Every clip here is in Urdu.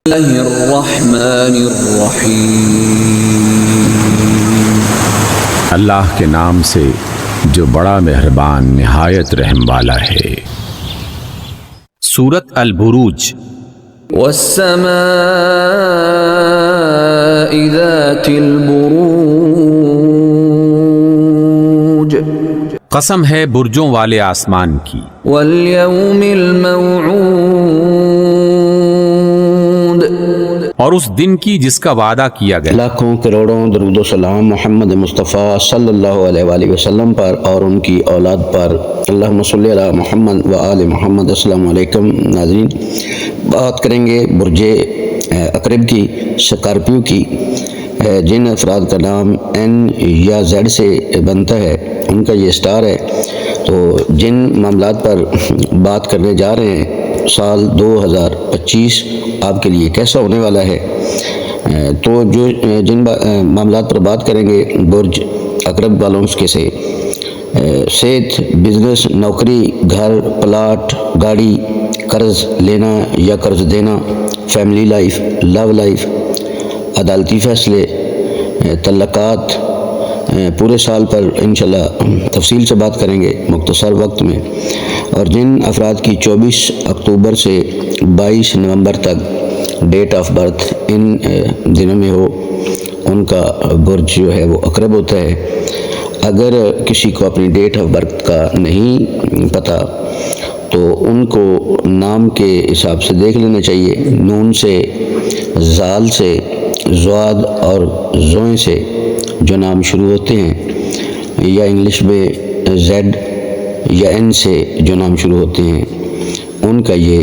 اللہ الرحمن الرحیم، اللہ کے نام سے جو بڑا مہربان نہایت رحم والا ہے۔ سورۃ البروج۔ والسماء ذات البروج، قسم ہے برجوں والے آسمان کی، والیوم الموعود، اور اس دن کی جس کا وعدہ کیا گیا۔ لاکھوں کروڑوں درود و سلام محمد مصطفیٰ صلی اللہ علیہ وآلہ وسلم پر اور ان کی اولاد پر، اللہم صلی علی محمد و آل محمد۔ السلام علیکم ناظرین، بات کریں گے برج عقرب کی، سکارپیو کی۔ جن افراد کا نام این یا زیڈ سے بنتا ہے ان کا یہ سٹار ہے۔ تو جن معاملات پر بات کرنے جا رہے ہیں، سال 2025 آپ کے لیے کیسا ہونے والا ہے، تو جن معاملات پر بات کریں گے برج عقرب والوں کے سے صحت، بزنس، نوکری، گھر، پلاٹ، گاڑی، قرض لینا یا قرض دینا، فیملی لائف، لو لائف، عدالتی فیصلے، تعلقات، پورے سال پر انشاءاللہ تفصیل سے بات کریں گے مختصر وقت میں۔ اور جن افراد کی 24 اکتوبر سے 22 نومبر تک ڈیٹ آف برتھ ان دنوں میں ہو، ان کا برج جو ہے وہ عقرب ہوتا ہے۔ اگر کسی کو اپنی ڈیٹ آف برتھ کا نہیں پتہ تو ان کو نام کے حساب سے دیکھ لینا چاہیے۔ نون سے، زال سے، زواد اور زوئیں سے جو نام شروع ہوتے ہیں، یا انگلش میں زیڈ یا این سے جو نام شروع ہوتے ہیں، ان کا یہ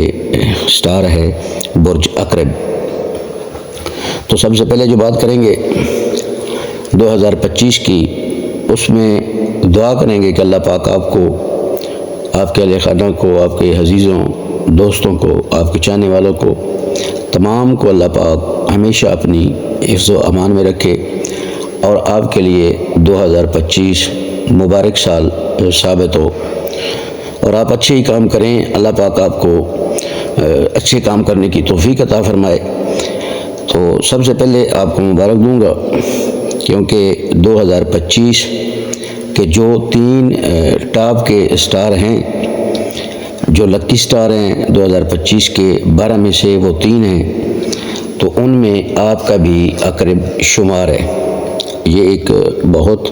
سٹار ہے برج عقرب۔ تو سب سے پہلے جو بات کریں گے 2025 کی، اس میں دعا کریں گے کہ اللہ پاک آپ کو، آپ کے اہل خانہ کو، آپ کے عزیزوں، دوستوں کو، آپ کے چاہنے والوں کو، تمام کو اللہ پاک ہمیشہ اپنی حفظ و امان میں رکھے، اور آپ کے لیے 2025 مبارک سال ثابت ہو، اور آپ اچھے ہی کام کریں۔ اللہ پاک آپ کو اچھے کام کرنے کی توفیق عطا فرمائے۔ تو سب سے پہلے آپ کو مبارک دوں گا، کیونکہ 2025 کے جو 3 ٹاپ کے سٹار ہیں، جو لکی سٹار ہیں 2025 کے 12 میں سے وہ 3 ہیں، تو ان میں آپ کا بھی عقرب شمار ہے۔ یہ ایک بہت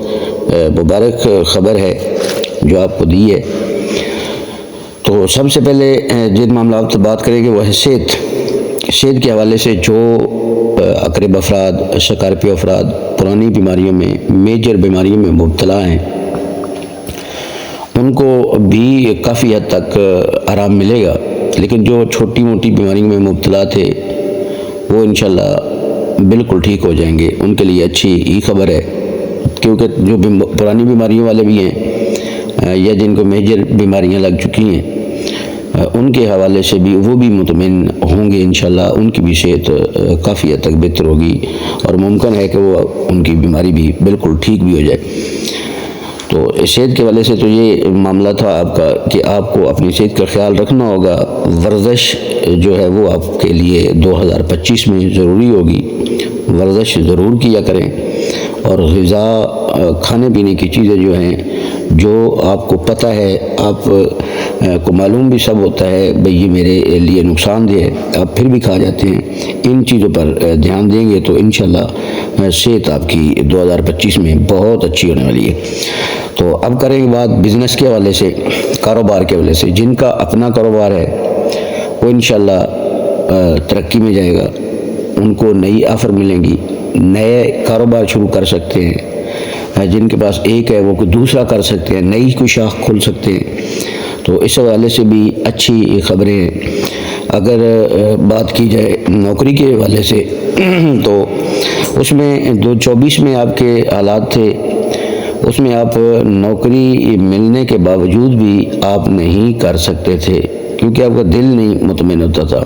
مبارک خبر ہے جو آپ کو دی ہے۔ تو سب سے پہلے جن معاملات سے بات کریں گے وہ ہے صحت کے حوالے سے۔ جو عقرب افراد، سکارپیو افراد پرانی بیماریوں میں، میجر بیماریوں میں مبتلا ہیں، ان کو بھی کافی حد تک آرام ملے گا، لیکن جو چھوٹی موٹی بیماریوں میں مبتلا تھے وہ انشاءاللہ بالکل ٹھیک ہو جائیں گے۔ ان کے لیے اچھی ہی خبر ہے، کیونکہ جو پرانی بیماریوں والے بھی ہیں یا جن کو میجر بیماریاں لگ چکی ہیں، ان کے حوالے سے بھی وہ بھی مطمئن ہوں گے انشاءاللہ۔ ان کی بھی صحت کافی حد تک بہتر ہوگی، اور ممکن ہے کہ وہ ان کی بیماری بھی بالکل ٹھیک بھی ہو جائے۔ تو صحت کے حوالے سے تو یہ معاملہ تھا آپ کا کہ آپ کو اپنی صحت کا خیال رکھنا ہوگا۔ ورزش جو ہے وہ آپ کے لیے 2025 میں ضروری ہوگی، ورزش ضرور کیا کریں، اور غذا، کھانے پینے کی چیزیں جو ہیں، جو آپ کو پتہ ہے، آپ کو معلوم بھی سب ہوتا ہے بھئی یہ میرے لیے نقصان دہ ہے، آپ پھر بھی کھا جاتے ہیں، ان چیزوں پر دھیان دیں گے تو انشاءاللہ صحت آپ کی 2025 میں بہت اچھی ہونے والی ہے۔ تو اب کریں گے بات بزنس کے حوالے سے، کاروبار کے حوالے سے۔ جن کا اپنا کاروبار ہے وہ انشاءاللہ ترقی میں جائے گا، ان کو نئی آفر ملیں گی، نئے کاروبار شروع کر سکتے ہیں۔ جن کے پاس ایک ہے وہ کوئی دوسرا کر سکتے ہیں، نئی کوئی شاخ کھول سکتے ہیں۔ تو اس حوالے سے بھی اچھی خبریں ہیں۔ اگر بات کی جائے نوکری کے حوالے سے، تو اس میں 2024 میں آپ کے حالات تھے، اس میں آپ نوکری ملنے کے باوجود بھی آپ نہیں کر سکتے تھے، کیونکہ آپ کا دل نہیں مطمئن ہوتا تھا۔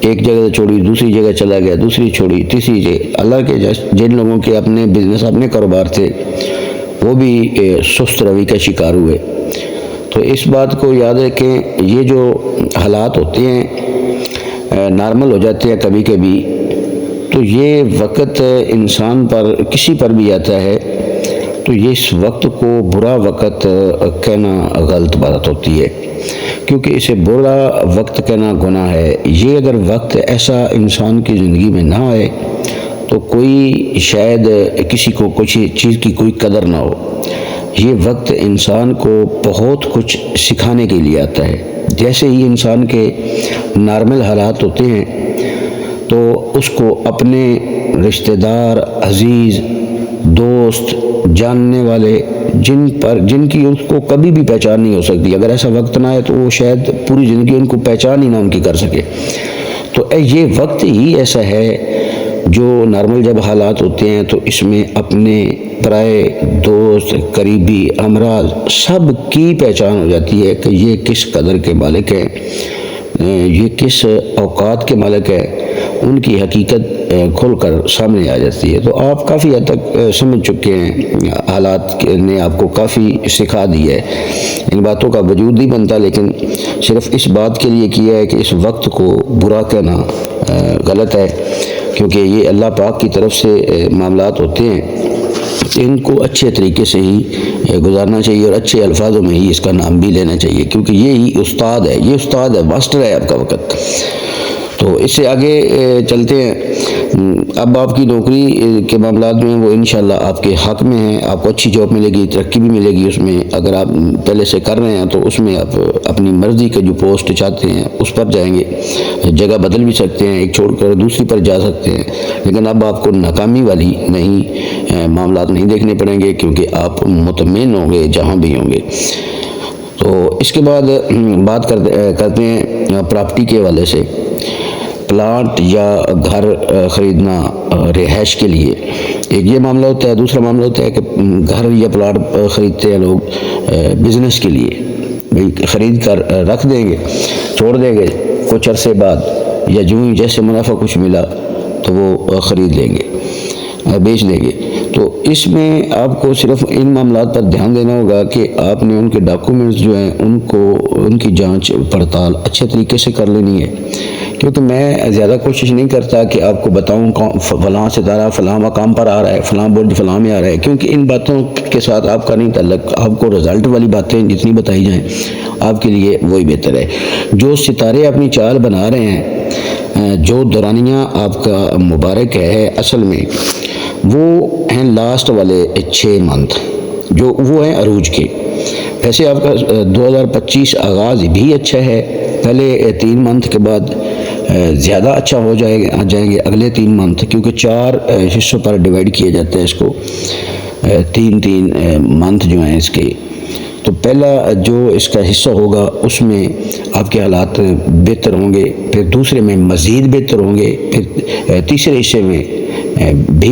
ایک جگہ چھوڑی دوسری جگہ چلا گیا، دوسری چھوڑی تیسری جگہ۔ اللہ کے جن لوگوں کے اپنے بزنس، اپنے کاروبار تھے، وہ بھی سست روی کا شکار ہوئے۔ تو اس بات کو یاد رکھیں، یہ جو حالات ہوتے ہیں نارمل ہو جاتے ہیں کبھی کبھی، تو یہ وقت انسان پر کسی پر بھی آتا ہے تو یہ اس وقت کو برا وقت کہنا غلط بات ہوتی ہے، کیونکہ اسے برا وقت کہنا گناہ ہے۔ یہ اگر وقت ایسا انسان کی زندگی میں نہ آئے تو کوئی شاید کسی کو کچھ چیز کی کوئی قدر نہ ہو۔ یہ وقت انسان کو بہت کچھ سکھانے کے لیے آتا ہے۔ جیسے ہی انسان کے نارمل حالات ہوتے ہیں تو اس کو اپنے رشتہ دار، عزیز، دوست، جاننے والے جن کی اس کو کبھی بھی پہچان نہیں ہو سکتی، اگر ایسا وقت نہ آئے تو وہ شاید پوری زندگی ان کو پہچان ہی نہ ان کی کر سکے۔ تو یہ وقت ہی ایسا ہے جو نارمل جب حالات ہوتے ہیں تو اس میں اپنے پرائے دوست، قریبی، امراض سب کی پہچان ہو جاتی ہے کہ یہ کس قدر کے مالک ہیں، یہ کس اوقات کے مالک ہے، ان کی حقیقت کھل کر سامنے آ جاتی ہے۔ تو آپ کافی حد تک سمجھ چکے ہیں، حالات نے آپ کو کافی سکھا دی ہے، ان باتوں کا وجود نہیں بنتا، لیکن صرف اس بات کے لیے کیا ہے کہ اس وقت کو برا کہنا غلط ہے، کیونکہ یہ اللہ پاک کی طرف سے معاملات ہوتے ہیں، ان کو اچھے طریقے سے ہی گزارنا چاہیے اور اچھے الفاظوں میں ہی اس کا نام بھی لینا چاہیے، کیونکہ یہی استاد ہے، یہ استاد ہے، ماسٹر ہے آپ کا وقت۔ تو اس سے آگے چلتے ہیں۔ اب آپ کی نوکری کے معاملات میں وہ انشاءاللہ آپ کے حق میں ہیں، آپ کو اچھی جاب ملے گی، ترقی بھی ملے گی اس میں۔ اگر آپ پہلے سے کر رہے ہیں تو اس میں آپ اپنی مرضی کے جو پوسٹ چاہتے ہیں اس پر جائیں گے، جگہ بدل بھی سکتے ہیں، ایک چھوڑ کر دوسری پر جا سکتے ہیں، لیکن اب آپ کو ناکامی والی معاملات نہیں دیکھنے پڑیں گے، کیونکہ آپ مطمئن ہوں گے جہاں بھی ہوں گے۔ تو اس کے بعد بات کرتے ہیں پراپرٹی کے حوالے سے۔ پلاٹ یا گھر خریدنا رہائش کے لیے ایک یہ معاملہ ہوتا ہے، دوسرا معاملہ ہوتا ہے کہ گھر یا پلاٹ خریدتے ہیں لوگ بزنس کے لیے، خرید کر رکھ دیں گے، چھوڑ دیں گے، کچھ عرصے بعد یا جو ہی جیسے منافع کچھ ملا تو وہ خرید لیں گے، بیچ دیں گے۔ تو اس میں آپ کو صرف ان معاملات پر دھیان دینا ہوگا کہ آپ نے ان کے ڈاکومنٹس جو ہیں ان کی جانچ پڑتال اچھے طریقے سے کر لینی ہے، کیونکہ میں زیادہ کوشش نہیں کرتا کہ آپ کو بتاؤں فلاں ستارہ فلاں مقام پر آ رہا ہے، فلاں برج فلاں میں آ رہا ہے، کیونکہ ان باتوں کے ساتھ آپ کا نہیں تعلق۔ آپ کو رزلٹ والی باتیں جتنی بتائی جائیں آپ کے لیے وہی بہتر ہے۔ جو ستارے اپنی چال بنا رہے ہیں، جو دورانیہ آپ کا مبارک ہے، اصل میں وہ ہیں لاسٹ والے 6 منتھ جو وہ ہیں عروج کے۔ ایسے آپ کا 2025 آغاز بھی اچھا ہے، پہلے 3 منتھ کے بعد زیادہ اچھا ہو جائیں گے اگلے 3 منتھ، کیونکہ 4 حصوں پر ڈیوائیڈ کیا جاتا ہے اس کو، 3 منتھ جو ہیں اس کے۔ تو پہلا جو اس کا حصہ ہوگا اس میں آپ کے حالات بہتر ہوں گے، پھر دوسرے میں مزید بہتر ہوں گے، پھر تیسرے حصے میں بھی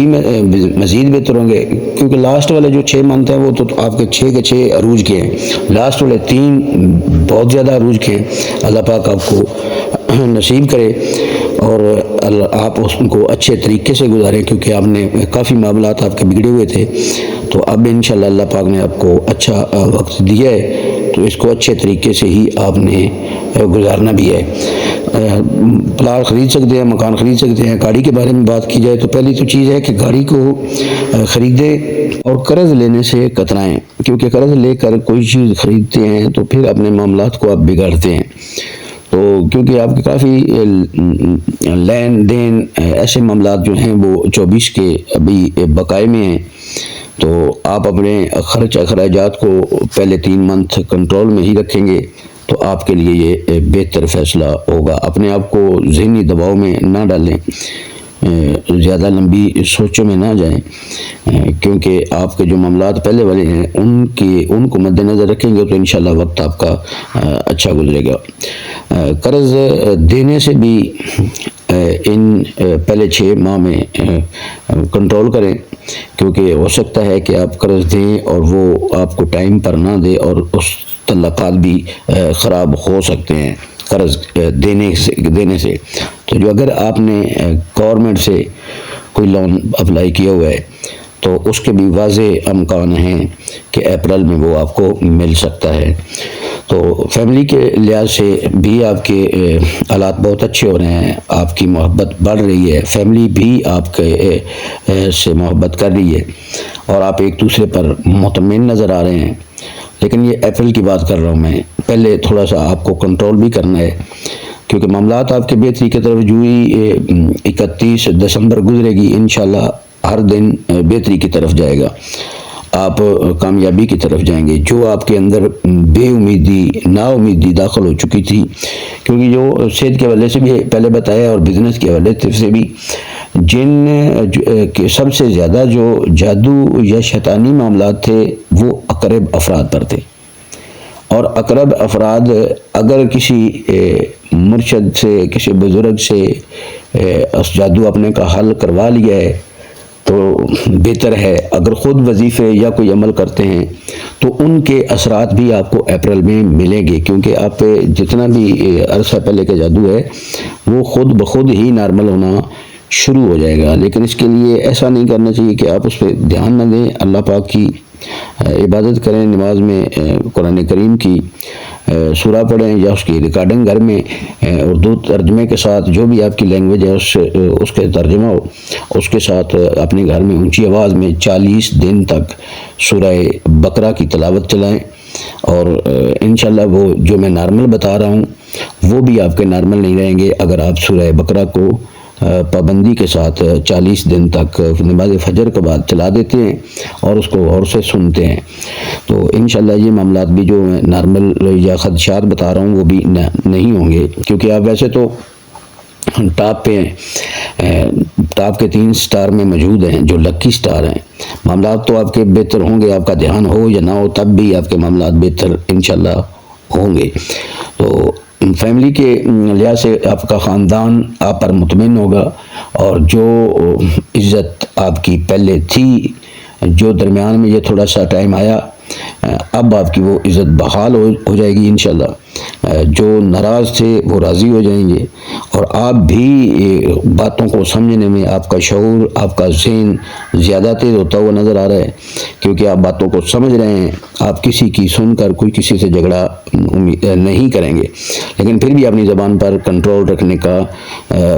مزید بہتر ہوں گے، کیونکہ لاسٹ والے جو 6 منتھ ہیں وہ تو آپ کے 6 کے 6 عروج کے ہیں، لاسٹ والے 3 بہت زیادہ عروج کے ہیں۔ اللہ پاک آپ کو نصیب کرے اور آپ اس کو اچھے طریقے سے گزاریں، کیونکہ آپ نے کافی معاملات آپ کے بگڑے ہوئے تھے، تو اب انشاءاللہ اللہ پاک نے آپ کو اچھا وقت دیا ہے، تو اس کو اچھے طریقے سے ہی آپ نے گزارنا بھی ہے۔ پلاٹ خرید سکتے ہیں، مکان خرید سکتے ہیں۔ گاڑی کے بارے میں بات کی جائے تو پہلی تو چیز ہے کہ گاڑی کو خریدیں اور قرض لینے سے کترائیں، کیونکہ قرض لے کر کوئی چیز خریدتے ہیں تو پھر اپنے معاملات کو آپ بگاڑتے ہیں۔ تو کیونکہ آپ کے کافی لین دین ایسے معاملات جو ہیں وہ 24 کے ابھی بقائے میں ہیں، تو آپ اپنے خرچ اخراجات کو پہلے 3 منتھ کنٹرول میں ہی رکھیں گے تو آپ کے لیے یہ بہتر فیصلہ ہوگا۔ اپنے آپ کو ذہنی دباؤ میں نہ ڈالیں، زیادہ لمبی سوچوں میں نہ جائیں، کیونکہ آپ کے جو معاملات پہلے والے ہیں ان کو مد نظر رکھیں گے تو انشاءاللہ وقت آپ کا اچھا گزرے گا۔ قرض دینے سے بھی ان پہلے 6 ماہ میں کنٹرول کریں، کیونکہ ہو سکتا ہے کہ آپ قرض دیں اور وہ آپ کو ٹائم پر نہ دے اور اس تعلقات بھی خراب ہو سکتے ہیں قرض دینے سے۔ تو جو اگر آپ نے گورنمنٹ سے کوئی لون اپلائی کیا ہوا ہے تو اس کے بھی واضح امکان ہیں کہ اپریل میں وہ آپ کو مل سکتا ہے۔ تو فیملی کے لحاظ سے بھی آپ کے حالات بہت اچھے ہو رہے ہیں، آپ کی محبت بڑھ رہی ہے، فیملی بھی آپ کے سے محبت کر رہی ہے اور آپ ایک دوسرے پر مطمئن نظر آ رہے ہیں۔ لیکن یہ اپریل کی بات کر رہا ہوں میں، پہلے تھوڑا سا آپ کو کنٹرول بھی کرنا ہے، کیونکہ معاملات آپ کے بہتری کی طرف جو ہی 31 دسمبر گزرے گی انشاءاللہ ہر دن بہتری کی طرف جائے گا، آپ کامیابی کی طرف جائیں گے۔ جو آپ کے اندر بے امیدی، نا امیدی داخل ہو چکی تھی، کیونکہ جو صحت کے حوالے سے بھی پہلے بتایا اور بزنس کے حوالے سے بھی، جن سب سے زیادہ جو جادو یا شیطانی معاملات تھے وہ اقرب افراد پر تھے، اور اقرب افراد اگر کسی مرشد سے، کسی بزرگ سے اس جادو اپنے کا حل کروا لیا ہے تو بہتر ہے۔ اگر خود وظیفے یا کوئی عمل کرتے ہیں تو ان کے اثرات بھی آپ کو اپریل میں ملیں گے، کیونکہ آپ پہ جتنا بھی عرصہ پہلے کا جادو ہے وہ خود بخود ہی نارمل ہونا شروع ہو جائے گا۔ لیکن اس کے لیے ایسا نہیں کرنا چاہیے کہ آپ اس پہ دھیان نہ دیں، اللہ پاک کی عبادت کریں، نماز میں قرآن کریم کی سورہ پڑھیں یا اس کی ریکارڈنگ گھر میں اردو ترجمے کے ساتھ، جو بھی آپ کی لینگویج ہے اس کے ترجمہ ہو، اس کے ساتھ اپنے گھر میں اونچی آواز میں 40 دن تک سورہ بقرہ کی تلاوت چلائیں، اور انشاءاللہ وہ جو میں نارمل بتا رہا ہوں وہ بھی آپ کے نارمل نہیں رہیں گے اگر آپ سورہ بقرہ کو پابندی کے ساتھ 40 دن تک نماز فجر کے بعد چلا دیتے ہیں اور اس کو غور سے سنتے ہیں۔ تو انشاءاللہ یہ معاملات بھی جو میں نارمل یا خدشات بتا رہا ہوں وہ بھی نہیں ہوں گے، کیونکہ آپ ویسے تو ٹاپ پہ ٹاپ کے 3 سٹار میں موجود ہیں جو لکی سٹار ہیں۔ معاملات تو آپ کے بہتر ہوں گے، آپ کا دھیان ہو یا نہ ہو تب بھی آپ کے معاملات بہتر انشاءاللہ ہوں گے۔ تو فیملی کے لحاظ سے آپ کا خاندان آپ پر مطمئن ہوگا، اور جو عزت آپ کی پہلے تھی، جو درمیان میں یہ تھوڑا سا ٹائم آیا، اب آپ کی وہ عزت بحال ہو جائے گی انشاءاللہ۔ جو ناراض تھے وہ راضی ہو جائیں گے، اور آپ بھی باتوں کو سمجھنے میں آپ کا شعور، آپ کا ذہن زیادہ تیز ہوتا ہوا نظر آ رہا ہے، کیونکہ آپ باتوں کو سمجھ رہے ہیں۔ آپ کسی کی سن کر کوئی کسی سے جھگڑا نہیں کریں گے، لیکن پھر بھی اپنی زبان پر کنٹرول رکھنے کا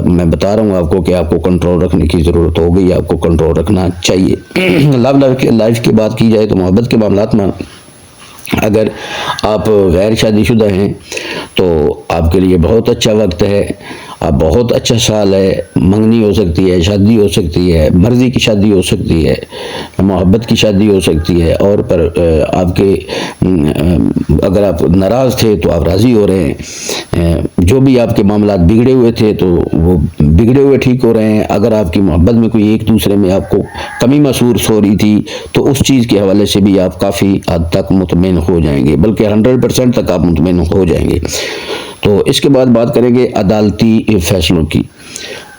میں بتا رہا ہوں آپ کو کہ آپ کو کنٹرول رکھنے کی ضرورت ہو گئی، آپ کو کنٹرول رکھنا چاہیے۔ لو لائف کی بات کی جائے تو محبت کے معاملات میں اگر آپ غیر شادی شدہ ہیں تو آپ کے لیے بہت اچھا وقت ہے، آپ بہت اچھا سال ہے، منگنی ہو سکتی ہے، شادی ہو سکتی ہے، مرضی کی شادی ہو سکتی ہے، محبت کی شادی ہو سکتی ہے، اور پر آپ کے اگر آپ ناراض تھے تو آپ راضی ہو رہے ہیں، جو بھی آپ کے معاملات بگڑے ہوئے تھے تو وہ بگڑے ہوئے ٹھیک ہو رہے ہیں۔ اگر آپ کی محبت میں کوئی ایک دوسرے میں آپ کو کمی محسوس ہو رہی تھی تو اس چیز کے حوالے سے بھی آپ کافی حد تک مطمئن ہو جائیں گے، بلکہ 100% تک آپ مطمئن ہو جائیں گے۔ تو اس کے بعد بات کریں گے عدالتی فیصلوں کی۔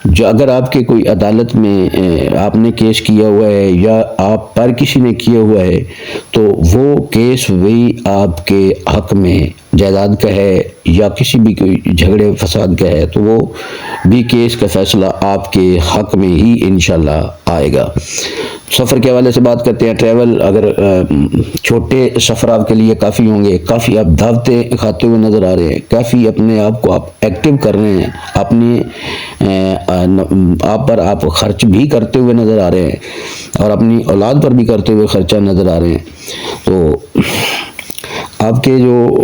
جو اگر آپ کے کوئی عدالت میں آپ نے کیس کیا ہوا ہے یا آپ پر کسی نے کیا ہوا ہے تو وہ کیس وہی آپ کے حق میں جائیداد کا ہے یا کسی بھی کوئی جھگڑے فساد کا ہے تو وہ بھی کیس کا فیصلہ آپ کے حق میں ہی انشاءاللہ آئے گا۔ سفر کے حوالے سے بات کرتے ہیں۔ ٹریول اگر چھوٹے سفر آپ کے لیے کافی ہوں گے، کافی آپ دعوتیں کھاتے ہوئے نظر آ رہے ہیں، کافی اپنے آپ کو آپ ایکٹیو کر رہے ہیں، اپنے آپ پر آپ خرچ بھی کرتے ہوئے نظر آ رہے ہیں اور اپنی اولاد پر بھی کرتے ہوئے خرچہ نظر آ رہے ہیں۔ تو آپ کے جو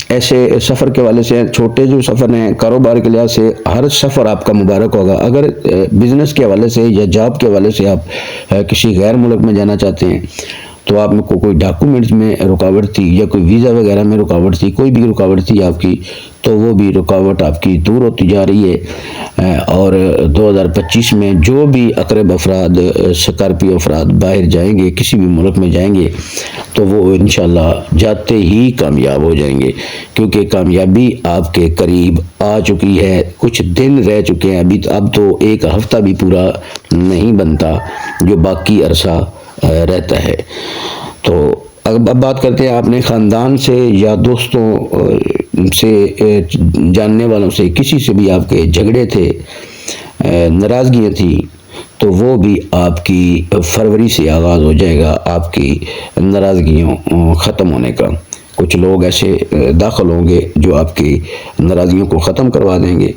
ایسے سفر کے حوالے سے چھوٹے جو سفر ہیں، کاروبار کے لحاظ سے ہر سفر آپ کا مبارک ہوگا۔ اگر بزنس کے حوالے سے یا جاب کے حوالے سے آپ کسی غیر ملک میں جانا چاہتے ہیں تو آپ کو کوئی ڈاکومنٹس میں رکاوٹ تھی یا کوئی ویزا وغیرہ میں رکاوٹ تھی، کوئی بھی رکاوٹ تھی آپ کی، تو وہ بھی رکاوٹ آپ کی دور ہوتی جا رہی ہے۔ اور 2025 میں جو بھی اقرب افراد، سکارپیو افراد باہر جائیں گے، کسی بھی ملک میں جائیں گے تو وہ انشاءاللہ جاتے ہی کامیاب ہو جائیں گے، کیونکہ کامیابی آپ کے قریب آ چکی ہے۔ کچھ دن رہ چکے ہیں، اب تو ایک ہفتہ بھی پورا نہیں بنتا جو باقی عرصہ رہتا ہے۔ تو اب بات کرتے ہیں، آپ نے خاندان سے یا دوستوں سے، جاننے والوں سے، کسی سے بھی آپ کے جھگڑے تھے، ناراضگیاں تھیں، تو وہ بھی آپ کی فروری سے آغاز ہو جائے گا آپ کی ناراضگیوں ختم ہونے کا۔ کچھ لوگ ایسے داخل ہوں گے جو آپ کی ناراضگیوں کو ختم کروا دیں گے،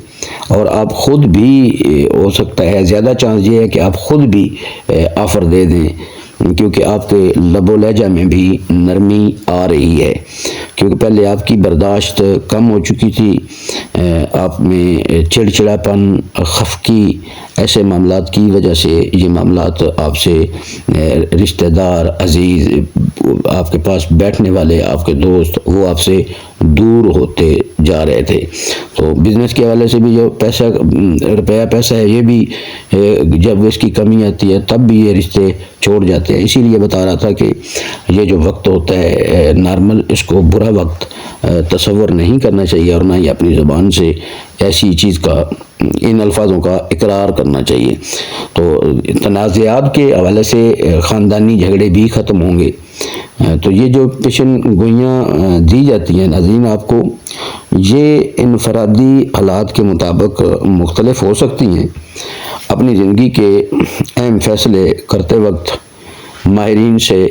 اور آپ خود بھی ہو سکتا ہے، زیادہ چانس یہ ہے کہ آپ خود بھی آفر دے دیں، کیونکہ آپ کے لب و لہجہ میں بھی نرمی آ رہی ہے، کیونکہ پہلے آپ کی برداشت کم ہو چکی تھی، آپ میں چڑچڑاپن، خفگی، ایسے معاملات کی وجہ سے یہ معاملات آپ سے رشتہ دار، عزیز، آپ کے پاس بیٹھنے والے، آپ کے دوست، وہ آپ سے دور ہوتے جا رہے تھے۔ تو بزنس کے حوالے سے بھی جو روپیہ پیسہ ہے، یہ بھی جب اس کی کمی آتی ہے تب بھی یہ رشتے چھوڑ جاتے ہیں۔ اسی لیے بتا رہا تھا کہ یہ جو وقت ہوتا ہے نارمل، اس کو برا وقت تصور نہیں کرنا چاہیے، اور نہ ہی اپنی زبان سے ایسی چیز کا، ان الفاظوں کا اقرار کرنا چاہیے۔ تو تنازعات کے حوالے سے خاندانی جھگڑے بھی ختم ہوں گے۔ تو یہ جو پیشن گوئیاں دی جاتی ہیں ناظرین آپ کو، یہ انفرادی حالات کے مطابق مختلف ہو سکتی ہیں۔ اپنی زندگی کے اہم فیصلے کرتے وقت ماہرین سے،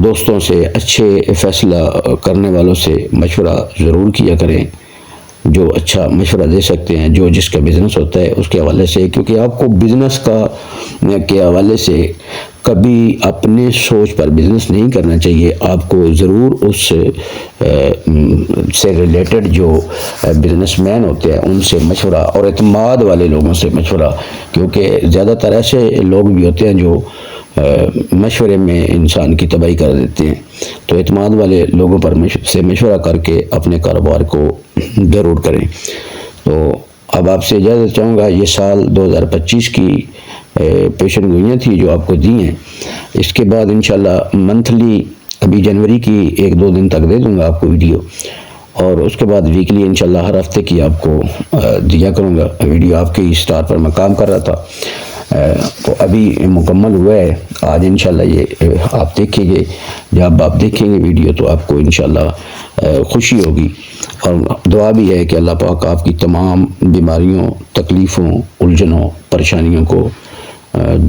دوستوں سے، اچھے فیصلہ کرنے والوں سے مشورہ ضرور کیا کریں، جو اچھا مشورہ دے سکتے ہیں، جو جس کا بزنس ہوتا ہے اس کے حوالے سے، کیونکہ آپ کو بزنس کے حوالے سے کبھی اپنے سوچ پر بزنس نہیں کرنا چاہیے۔ آپ کو ضرور اس سے ریلیٹڈ جو بزنس مین ہوتے ہیں ان سے مشورہ، اور اعتماد والے لوگوں سے مشورہ، کیونکہ زیادہ تر ایسے لوگ بھی ہوتے ہیں جو مشورے میں انسان کی تباہی کر دیتے ہیں۔ تو اعتماد والے لوگوں پر سے مشورہ کر کے اپنے کاروبار کو ضرور کریں۔ تو اب آپ سے اجازت چاہوں گا، یہ سال 2025 کی پیشن گوئیاں تھی جو آپ کو دی ہیں، اس کے بعد انشاءاللہ منتھلی، ابھی جنوری کی 1-2 دن تک دے دوں گا آپ کو ویڈیو، اور اس کے بعد ویکلی انشاءاللہ ہر ہفتے کی آپ کو دیا کروں گا ویڈیو۔ آپ کی اسٹار پر میں کام کر رہا تھا، تو ابھی مکمل ہوا ہے، آج انشاءاللہ یہ آپ دیکھیں گے۔ جب آپ دیکھیں گے ویڈیو تو آپ کو انشاءاللہ خوشی ہوگی، اور دعا بھی ہے کہ اللہ پاک آپ کی تمام بیماریوں، تکلیفوں، الجھنوں، پریشانیوں کو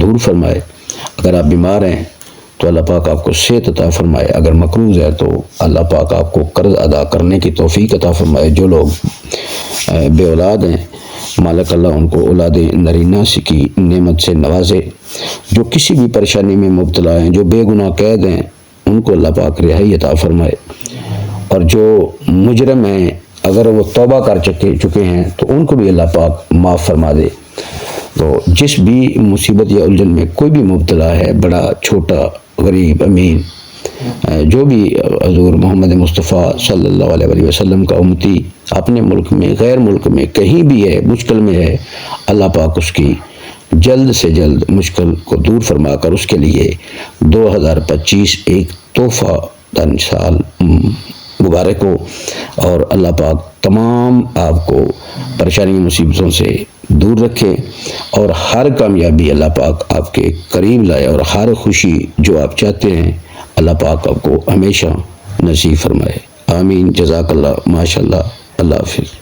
دور فرمائے۔ اگر آپ بیمار ہیں تو اللہ پاک آپ کو صحت عطا فرمائے، اگر مقروض ہے تو اللہ پاک آپ کو قرض ادا کرنے کی توفیق عطا فرمائے۔ جو لوگ بے اولاد ہیں، مالک اللہ ان کو اولاد نرینہ کی نعمت سے نوازے۔ جو کسی بھی پریشانی میں مبتلا ہیں، جو بے گناہ قید ہیں، ان کو اللہ پاک رہائی عطا فرمائے، اور جو مجرم ہیں اگر وہ توبہ کر چکے ہیں تو ان کو بھی اللہ پاک معاف فرما دے۔ تو جس بھی مصیبت یا الجھن میں کوئی بھی مبتلا ہے، بڑا چھوٹا، غریب، امین، جو بھی حضور محمد مصطفیٰ صلی اللہ علیہ وسلم کا امتی اپنے ملک میں، غیر ملک میں، کہیں بھی ہے، مشکل میں ہے، اللہ پاک اس کی جلد سے جلد مشکل کو دور فرما کر اس کے لیے 2025 ایک تحفہ دار سال مبارک ہو، اور اللہ پاک تمام آپ کو پریشانی مصیبتوں سے دور رکھے، اور ہر کامیابی اللہ پاک آپ کے قریب لائے، اور ہر خوشی جو آپ چاہتے ہیں اللہ پاک آپ کو ہمیشہ نصیب فرمائے۔ آمین۔ جزاک اللہ، ماشاء اللہ، اللہ حافظ۔